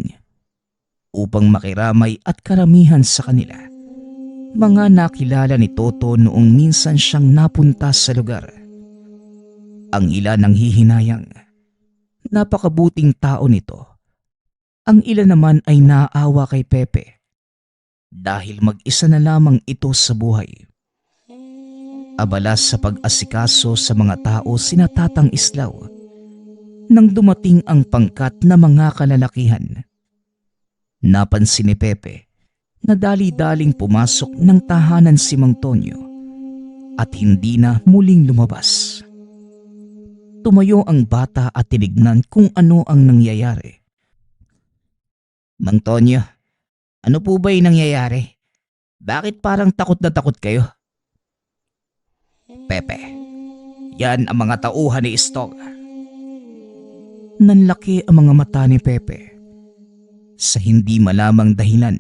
upang makiramay at karamihan sa kanila mga nakilala ni Toto noong minsan siyang napunta sa lugar. Ang ilan ang hihinayang, napakabuting tao nito. Ang ilan naman ay naawa kay Pepe dahil mag-isa na lamang ito sa buhay. Abala sa pag-asikaso sa mga tao sina Tatang Islaw nang dumating ang pangkat na mga kalalakihan. Napansin ni Pepe na dali-daling pumasok ng tahanan si Mang Tonyo at hindi na muling lumabas. Tumayo ang bata at tinignan kung ano ang nangyayari. Mang Tonyo, ano po ba yung nangyayari? Bakit parang takot na takot kayo? Pepe, yan ang mga tauhan ni Istong. Nanlaki ang mga mata ni Pepe. Sa hindi malamang dahilan,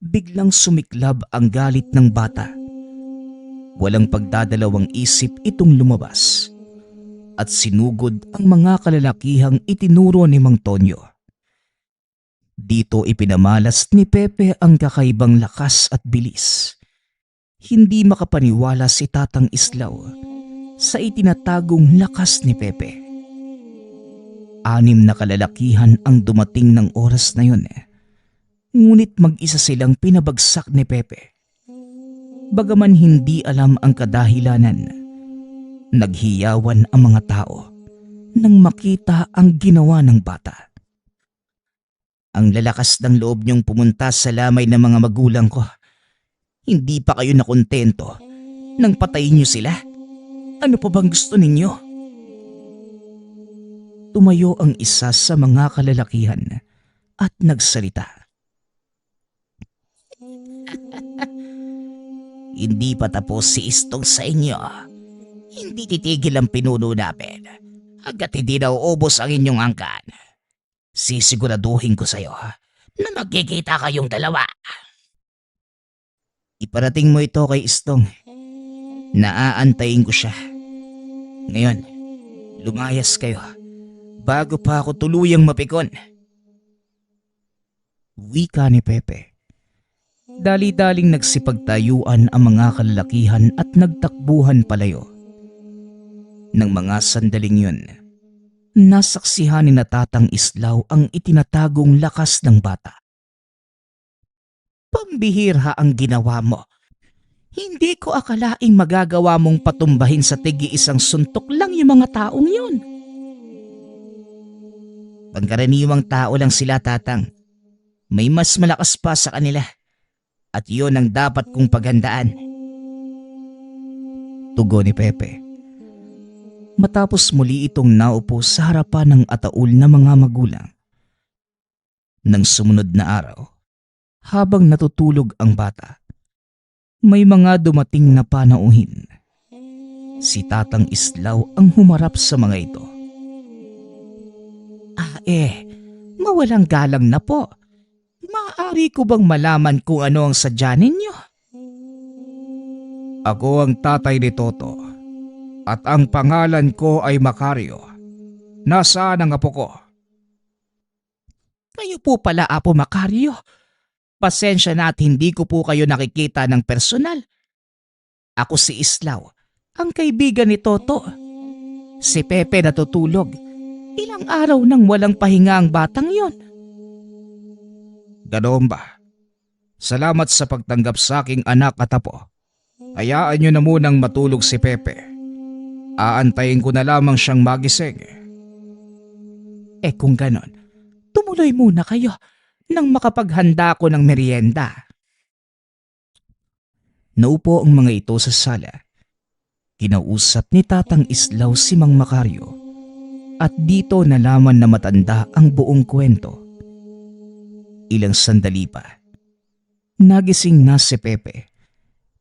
biglang sumiklab ang galit ng bata. Walang pagdadalawang isip itong lumabas at sinugod ang mga kalalakihang itinuro ni Mang Tonyo. Dito ipinamalas ni Pepe ang kakaibang lakas at bilis. Hindi makapaniwala si Tatang Islaw sa itinatagong lakas ni Pepe. 6 na kalalakihan ang dumating ng oras na yun. Ngunit mag-isa silang pinabagsak ni Pepe. Bagaman hindi alam ang kadahilanan, naghiyawan ang mga tao nang makita ang ginawa ng bata. Ang lalakas ng loob niyong pumunta sa lamay ng mga magulang ko. Hindi pa kayo nakontento nang patayin niyo sila? Ano pa bang gusto ninyo? Tumayo ang isa sa mga kalalakihan at nagsalita. Hindi pa tapos si Istong sa inyo. Hindi titigil ang pinuno namin hanggat hindi nauubos ang inyong angkan. Sisiguraduhin ko sa'yo na magkikita kayong dalawa. Iparating mo ito kay Istong. Naaantayin ko siya. Ngayon, lumayas kayo bago pa ako tuluyang mapikon. Wika ni Pepe. Dali-daling nagsipagtayuan ang mga kalalakihan at nagtakbuhan palayo. Nang mga sandaling yun, nasaksihan ni Tatang Islaw ang itinatagong lakas ng bata. Pambihira ang ginawa mo. Hindi ko akalaing magagawa mong patumbahin sa tigi-isang suntok lang yung mga taong yun. Pangkaraniwang tao lang sila, Tatang. May mas malakas pa sa kanila. At yun ang dapat kong paghandaan. Tugon ni Pepe. Matapos muli itong naupo sa harapan ng ataul na mga magulang. Nang sumunod na araw, habang natutulog ang bata, may mga dumating na panauhin. Si Tatang Islaw ang humarap sa mga ito. Mawalang galang na po. Maaari ko bang malaman kung ano ang sadya ninyo? Ako ang tatay ni Toto at ang pangalan ko ay Macario. Nasaan ang apo ko? Kayo po pala, Apo Macario. Pasensya na at hindi ko po kayo nakikita ng personal. Ako si Islaw, ang kaibigan ni Toto. Si Pepe natutulog. Ilang araw nang walang pahinga ang batang yon. Ganoon ba? Salamat sa pagtanggap sa aking anak at apo. Hayaan niyo na munang matulog si Pepe. Aantayin ko na lamang siyang magising. Kung ganon, tumuloy muna kayo nang makapaghanda ko ng merienda. Naupo ang mga ito sa sala. Kinausap ni Tatang Islaw si Mang Macario at dito nalaman na matanda ang buong kwento. Ilang sandali pa, nagising na si Pepe.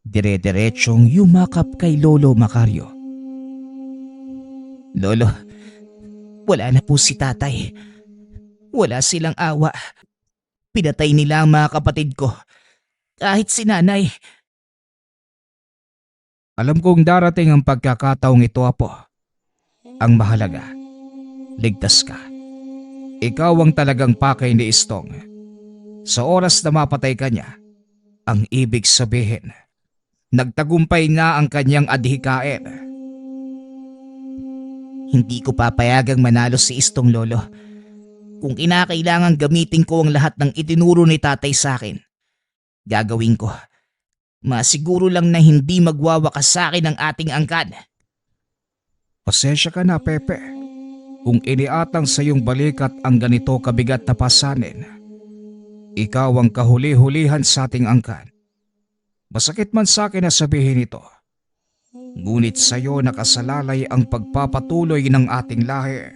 Dire-diretsong yumakap kay Lolo Macario. Lolo, wala na po si tatay. Wala silang awa. Pinatay nila ang mga kapatid ko. Kahit si nanay. Alam kong darating ang pagkakataong ito, apo. Ang mahalaga, ligtas ka. Ikaw ang talagang pakay ni Istong. Sa oras na mapatay ka niya, ang ibig sabihin, nagtagumpay na ang kanyang adhikain. Hindi ko papayagang manalo si Istong, Lolo. Kung kinakailangan gamitin ko ang lahat ng itinuro ni tatay sa akin, gagawin ko. Masiguro lang na hindi magwawakas sa akin ang ating angkan. Pasensya ka na, Pepe. Kung iniatang sa iyong balikat ang ganito kabigat na pasanin, ikaw ang kahuli-hulihan sa ating angkan. Masakit man sa akin na sabihin ito, ngunit sa iyo nakasalalay ang pagpapatuloy ng ating lahi.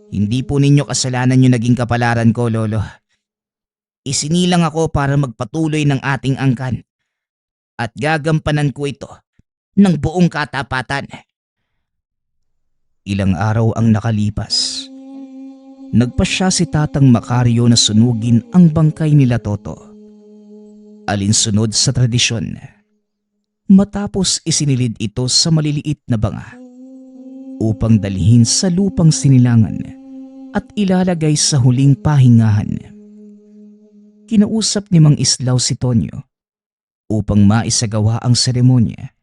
Hindi po ninyo kasalanan yung naging kapalaran ko, Lolo. Isinilang ako para magpatuloy ng ating angkan at gagampanan ko ito ng buong katapatan. Ilang araw ang nakalipas. Nagpasya si Tatang Macario na sunugin ang bangkay nila Toto. Alinsunod sa tradisyon. Matapos isinilid ito sa maliliit na banga upang dalhin sa lupang sinilangan at ilalagay sa huling pahingahan. Kinausap ni Mang Islaw si Tonyo upang maisagawa ang seremonya.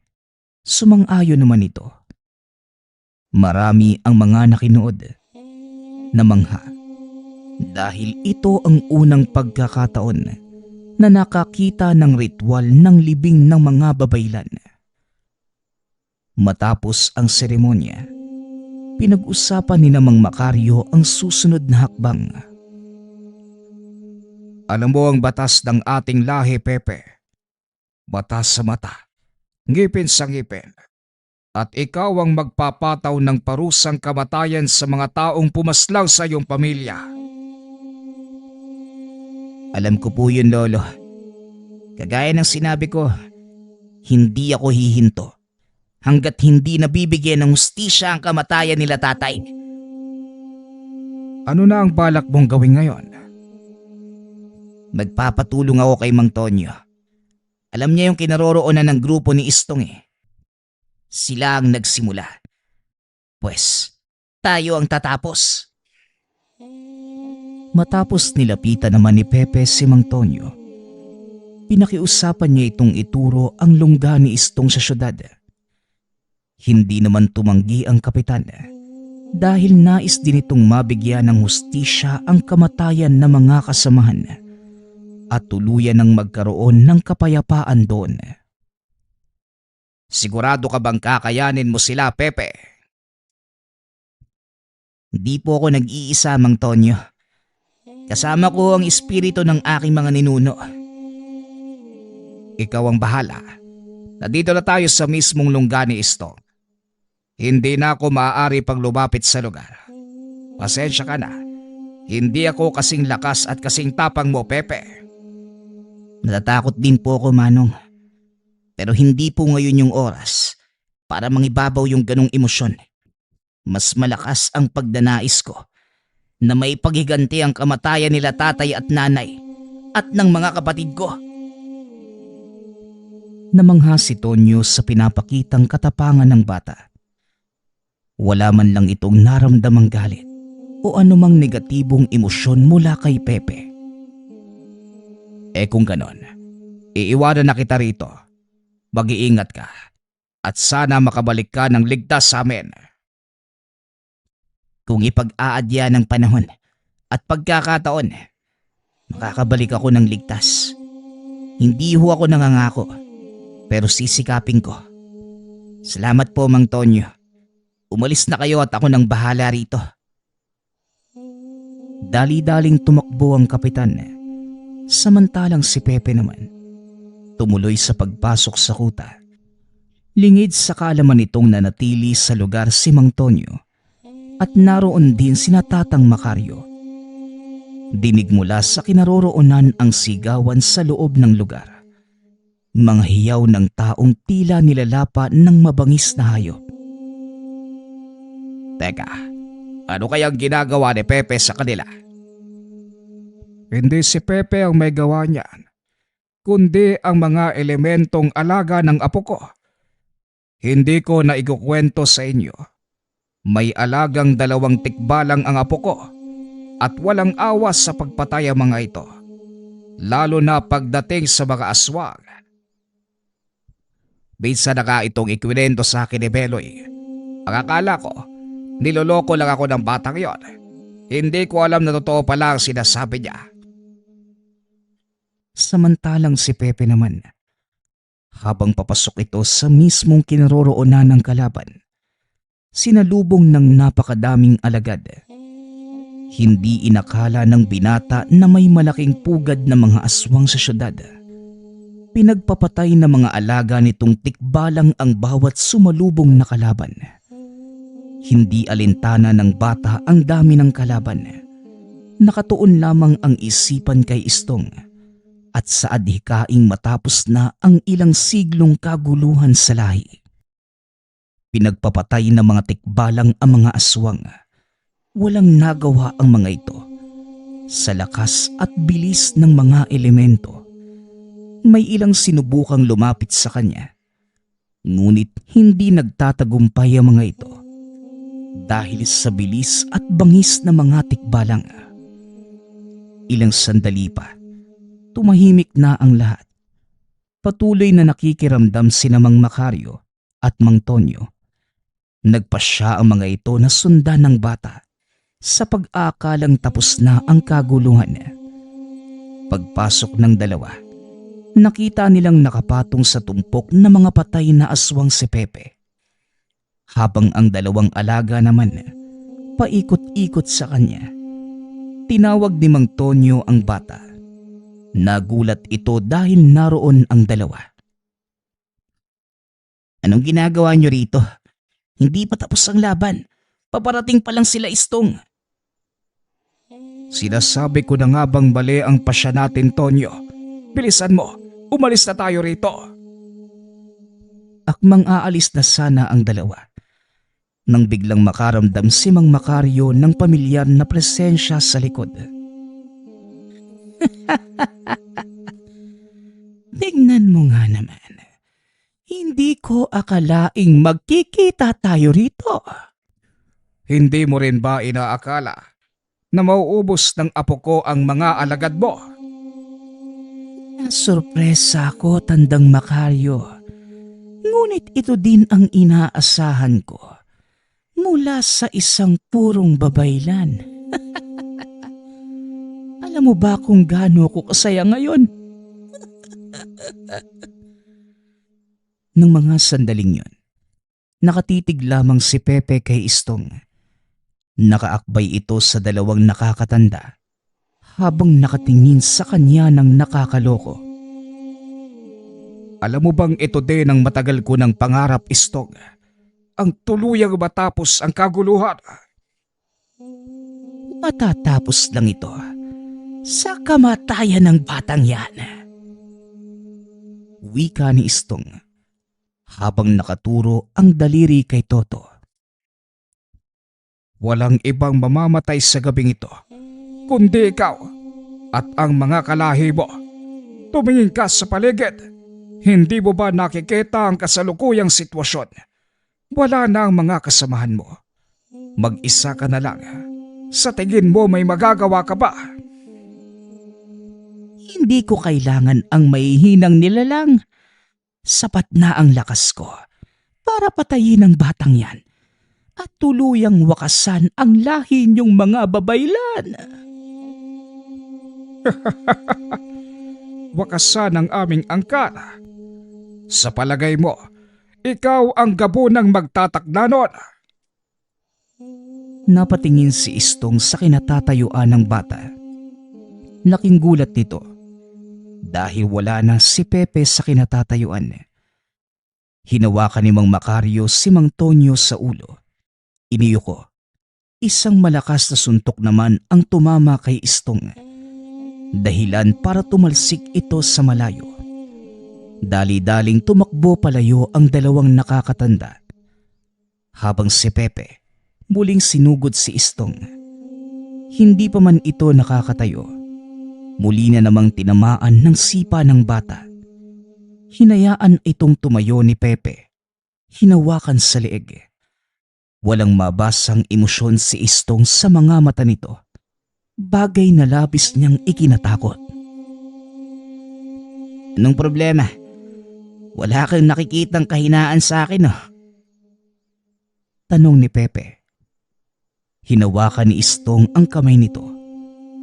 Sumang-ayon naman ito. Marami ang mga nakinood na mangha dahil ito ang unang pagkakataon na nakakita ng ritual ng libing ng mga babaylan. Matapos ang seremonya, pinag-usapan ni Mang Macario ang susunod na hakbang. Alam mo ang batas ng ating lahi, Pepe. Batas sa mata, ngipin sa ngipin. At ikaw ang magpapataw ng parusang kamatayan sa mga taong pumaslaw sa iyong pamilya. Alam ko po yun, Lolo. Kagaya ng sinabi ko, hindi ako hihinto hanggat hindi nabibigyan ng hustisya ang kamatayan nila tatay. Ano na ang balak mong gawin ngayon? Magpapatulong ako kay Mang Tonyo. Alam niya yung kinaroroonan ng grupo ni Istong eh. Sila ang nagsimula. Pwes, tayo ang tatapos. Matapos nilapitan naman ni Pepe si Mang Tonyo, pinakiusapan niya itong ituro ang lungga ni Istong sa syudad. Hindi naman tumanggi ang kapitan dahil nais din itong mabigyan ng hustisya ang kamatayan ng mga kasamahan at tuluyan ng magkaroon ng kapayapaan doon. Sigurado ka bang kakayanin mo sila, Pepe? Hindi po ako nag-iisa, Mang Tonyo. Kasama ko ang espiritu ng aking mga ninuno. Ikaw ang bahala. Nandito na tayo sa mismong lungga ni Istong. Hindi na ako maaari pang lumapit sa lugar. Pasensya ka na. Hindi ako kasing lakas at kasing tapang mo, Pepe. Natatakot din po ako, Manong. Pero hindi po ngayon yung oras para mangibabaw yung ganong emosyon. Mas malakas ang pagdanais ko na may paghiganti ang kamatayan nila tatay at nanay at ng mga kapatid ko. Namangha si Tonyo sa pinapakitang katapangan ng bata. Wala man lang itong naramdamang galit o anumang negatibong emosyon mula kay Pepe. Kung ganon, iiwanan na kita rito. Mag-iingat ka at sana makabalik ka ng ligtas sa amin. Kung ipag-aadya ng panahon at pagkakataon, makakabalik ako ng ligtas. Hindi ho ako nangangako, pero sisikapin ko. Salamat po, Mang Tonyo. Umalis na kayo at ako nang bahala rito. Dali-daling tumakbo ang kapitan, samantalang si Pepe naman tumuloy sa pagpasok sa kuta. Lingid sa kaalaman nitong nanatili sa lugar si Mang Tonyo at naroon din sina Tatang Macario. Dinig mula sa kinaroroonan ang sigawan sa loob ng lugar. Mga hiyaw ng taong tila nilalapa ng mabangis na hayop. Teka, ano kayang ginagawa ni Pepe sa kanila? Hindi si Pepe ang may gawa niyan, kundi ang mga elementong alaga ng apo ko. Hindi ko na ikukwento sa inyo. May alagang 2 tikbalang ang apo ko at walang awas sa pagpatay ang mga ito, lalo na pagdating sa mga aswang. Minsan na ka itong ikwento sa akin ni Beloy. Ang akala ko, niloloko lang ako ng batang yon. Hindi ko alam na totoo pala ang sinasabi niya. Samantalang si Pepe naman, habang papasok ito sa mismong kinaroroonan ng kalaban, sinalubong ng napakadaming alagad. Hindi inakala ng binata na may malaking pugad na mga aswang sa syudad. Pinagpapatay ng mga alaga nitong tikbalang ang bawat sumalubong na kalaban. Hindi alintana ng bata ang dami ng kalaban. Nakatuon lamang ang isipan kay Istong at sa adhikaing matapos na ang ilang siglong kaguluhan sa lahi. Pinagpapatay ng mga tikbalang ang mga aswang. Walang nagawa ang mga ito. Sa lakas at bilis ng mga elemento, may ilang sinubukang lumapit sa kanya. Ngunit hindi nagtatagumpay ang mga ito dahil sa bilis at bangis ng mga tikbalang. Ilang sandali pa, tumahimik na ang lahat. Patuloy na nakikiramdam sina Mang Macario at Mang Tonyo. Nagpasya ang mga ito na sundan ng bata sa pag-aakalang tapos na ang kaguluhan. Pagpasok ng dalawa, nakita nilang nakapatong sa tumpok na mga patay na aswang si Pepe. Habang ang 2 alaga naman paikot-ikot sa kanya. Tinawag ni Mang Tonyo ang bata. Nagulat ito dahil naroon ang 2. Anong ginagawa niyo rito? Hindi pa tapos ang laban. Paparating pa lang sila, Istong. Sinasabi ko na nga bang mali ang pasya natin, Tonyo. Bilisan mo, umalis na tayo rito. Akmang aalis na sana ang 2 nang biglang makaramdam si Mang Macario ng pamilyar na presensya sa likod. Tingnan mo nga naman. Hindi ko akalaing magkikita tayo rito. Hindi mo rin ba inaakala na mauubos ng apo ko ang mga alagad mo? Nasurpresa ako, Tandang Macario. Ngunit ito din ang inaasahan ko mula sa isang purong babaylan. Alam mo ba kung gaano ko kasaya ngayon? Nang mga sandaling yon, nakatitig lamang si Pepe kay Istong. Nakaakbay ito sa 2 nakakatanda habang nakatingin sa kanya ng nakakaloko. Alam mo bang ito din ang matagal ko ng pangarap, Istong? Ang tuluyang matapos ang kaguluhan. Matatapos lang ito sa kamatayan ng batang yan. Wika ni Istong habang nakaturo ang daliri kay Toto. Walang ibang mamamatay sa gabing ito, kundi ikaw at ang mga kalahi mo. Tumingin ka sa paligid. Hindi mo ba nakikita ang kasalukuyang sitwasyon? Wala na ang mga kasamahan mo. Mag-isa ka na lang. Sa tingin mo may magagawa ka ba? Hindi ko kailangan ang mahihinang nilalang. Sapat na ang lakas ko para patayin ang batang yan at tuluyang wakasan ang lahi niyong mga babaylan. Wakasan ang aming angkan. Sa palagay mo, ikaw ang gabunang magtatakda nun. Napatingin si Istong sa kinatatayuan ng bata. Laking gulat nito dahil wala na si Pepe sa kinatatayuan. Hinawakan ni Mang Macario si Mang Tonyo sa ulo. Iniyuko. Isang malakas na suntok naman ang tumama kay Istong. Dahilan para tumalsik ito sa malayo. Dali-daling tumakbo palayo ang dalawang nakakatanda. Habang si Pepe muling sinugod si Istong. Hindi pa man ito nakakatayo. Muli na namang tinamaan ng sipa ng bata. Hinayaan itong tumayo ni Pepe. Hinawakan sa leeg. Walang mabasang emosyon si Istong sa mga mata nito. Bagay na labis niyang ikinatakot. Anong problema? Wala kang nakikitang kahinaan sa akin, oh? Tanong ni Pepe. Hinawakan ni Istong ang kamay nito.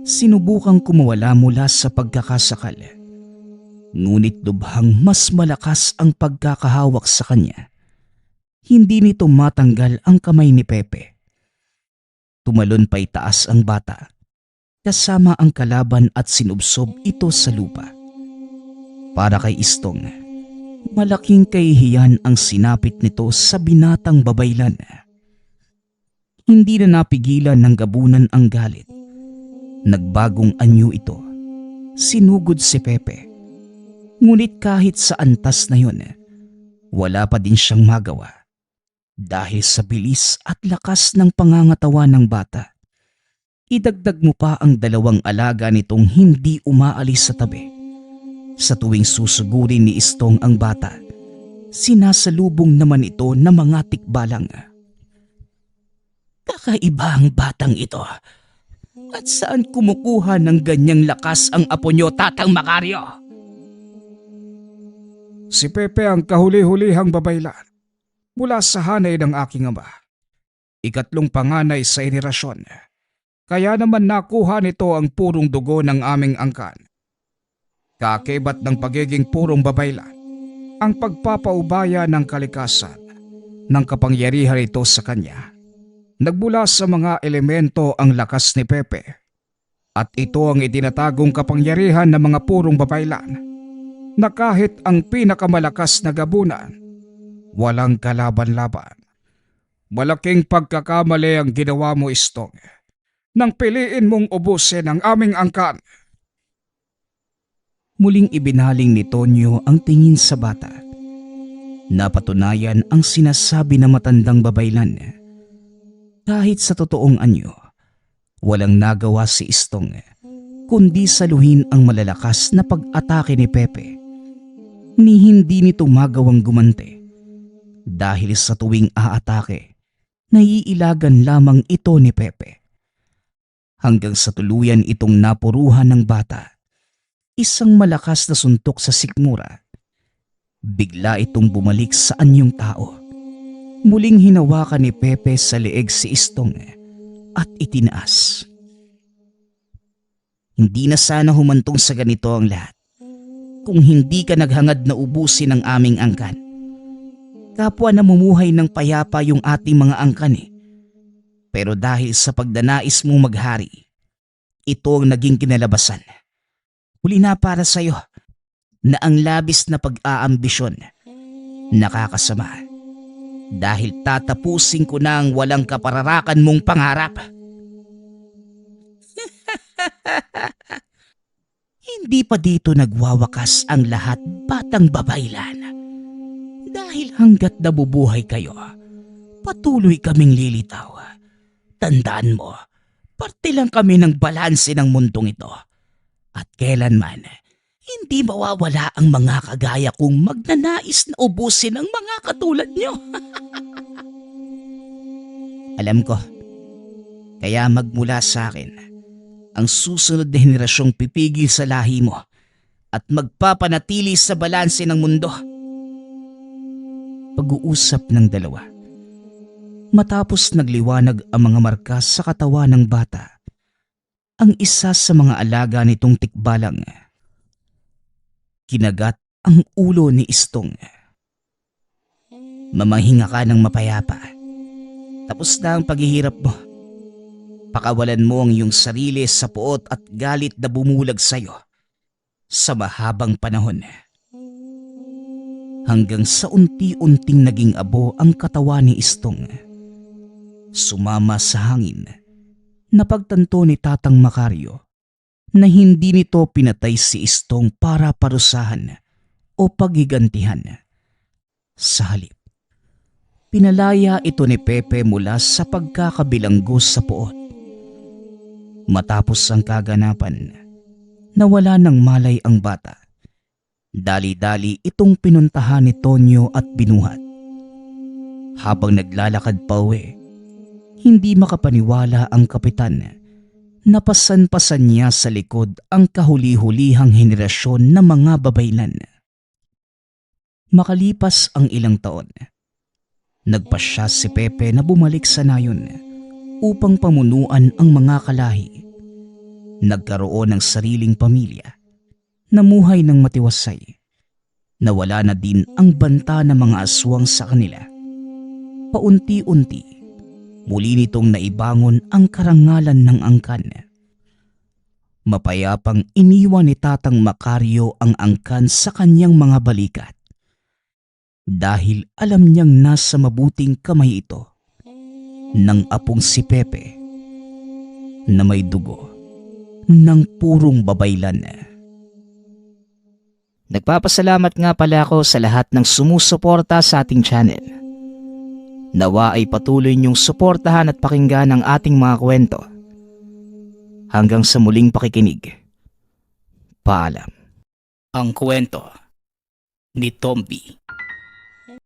Sinubukang kumawala mula sa pagkakasakal. Ngunit lubhang mas malakas ang pagkakahawak sa kanya. Hindi nito matanggal ang kamay ni Pepe. Tumalon pa itaas ang bata. Kasama ang kalaban at sinubsob ito sa lupa. Para kay Istong, malaking kahihiyan ang sinapit nito sa binatang babaylan. Hindi na napigilan ng gabunan ang galit. Nagbagong anyo ito. Sinugod si Pepe. Ngunit kahit sa antas na yun, wala pa din siyang magawa. Dahil sa bilis at lakas ng pangangatawa ng bata. Idagdag mo pa ang dalawang alaga nitong hindi umaalis sa tabi. Sa tuwing susugurin ni Istong ang bata, sinasalubong naman ito ng mga tikbalang. Kakaiba ang batang ito. At saan kumukuha ng ganyang lakas ang apo nyo, Tatang Macario? Si Pepe ang kahuli-hulihang babaylan mula sa hanay ng aking ama. Ikatlong panganay sa henerasyon. Kaya naman nakuha nito ang purong dugo ng aming angkan. Kakibat ng pagiging purong babaylan, ang pagpapaubaya ng kalikasan ng kapangyarihan ito sa kanya. Nagmula sa mga elemento ang lakas ni Pepe. At ito ang itinatagong kapangyarihan ng mga purong babaylan na kahit ang pinakamalakas na gabunan, walang kalaban-laban. Malaking pagkakamali ang ginawa mo, Istong, nang piliin mong ubusin ang aming angkan. Muling ibinaling ni Tonyo ang tingin sa bata. Napatunayan ang sinasabi ng matandang babaylan. Kahit sa totoong anyo, walang nagawa si Istong kundi saluhin ang malalakas na pag-atake ni Pepe. Ni hindi nito magawang gumante dahil sa tuwing aatake, naiilagan lamang ito ni Pepe. Hanggang sa tuluyan itong napuruhan ng bata. Isang malakas na suntok sa sikmura. Bigla itong bumalik sa anyong tao. Muling hinawakan ni Pepe sa leeg si Istong at itinaas. Hindi na sana humantong sa ganito ang lahat kung hindi ka naghangad na ubusin ang aming angkan. Kapwa namumuhay ng payapa yung ating mga angkan eh. Pero dahil sa pagdanais mong maghari, ito ang naging kinalabasan. Huli na para sa'yo na ang labis na pag-aambisyon nakakasama dahil tatapusin ko na ang walang kapararakan mong pangarap. Hindi pa dito nagwawakas ang lahat, batang babaylan. Dahil hanggat nabubuhay kayo, patuloy kaming lilitaw. Tandaan mo, parte lang kami ng balanse ng mundong ito. At kailanman, hindi hindi mawawala ang mga kagaya kong magnanais na ubusin ang mga katulad nyo. Alam ko, kaya magmula sa akin, ang susunod na henerasyong pipigil sa lahi mo at magpapanatili sa balanse ng mundo. Pag-uusap ng dalawa. Matapos nagliwanag ang mga marka sa katawan ng bata, ang isa sa mga alaga nitong tikbalang kinagat ang ulo ni Istong. Mamahinga ka ng mapayapa. Tapos na ang paghihirap mo. Pakawalan mo ang iyong sarili sa puot at galit na bumulag sa'yo sa mahabang panahon. Hanggang sa unti-unting naging abo ang katawan ni Istong. Sumama sa hangin. Napagtanto ni Tatang Macario na hindi nito pinatay si Istong para parusahan o paghigantihan. Sa halip, pinalaya ito ni Pepe mula sa pagkakabilanggo sa puot. Matapos ang kaganapan, nawala ng malay ang bata. Dali-dali itong pinuntahan ni Tonyo at binuhat. Habang naglalakad pa uwi, hindi makapaniwala ang kapitan. Napasan-pasan niya sa likod ang kahuli-hulihang henerasyon ng mga babaylan. Makalipas ang ilang taon, nagpasya si Pepe na bumalik sa nayon upang pamunuan ang mga kalahi. Nagkaroon ng sariling pamilya, namuhay ng matiwasay. Nawala na din ang banta ng mga aswang sa kanila. Paunti-unti, muli nitong naibangon ang karangalan ng angkan. Mapayapang iniwan ni Tatang Macario ang angkan sa kanyang mga balikat. Dahil alam niyang nasa mabuting kamay ito ng apong si Pepe na may dugo ng purong babaylan. Nagpapasalamat nga pala ako sa lahat ng sumusuporta sa ating channel. Nawa ay patuloy niyong suportahan at pakinggan ang ating mga kwento. Hanggang sa muling pakikinig. Paalam. Ang kwento ni Tombi.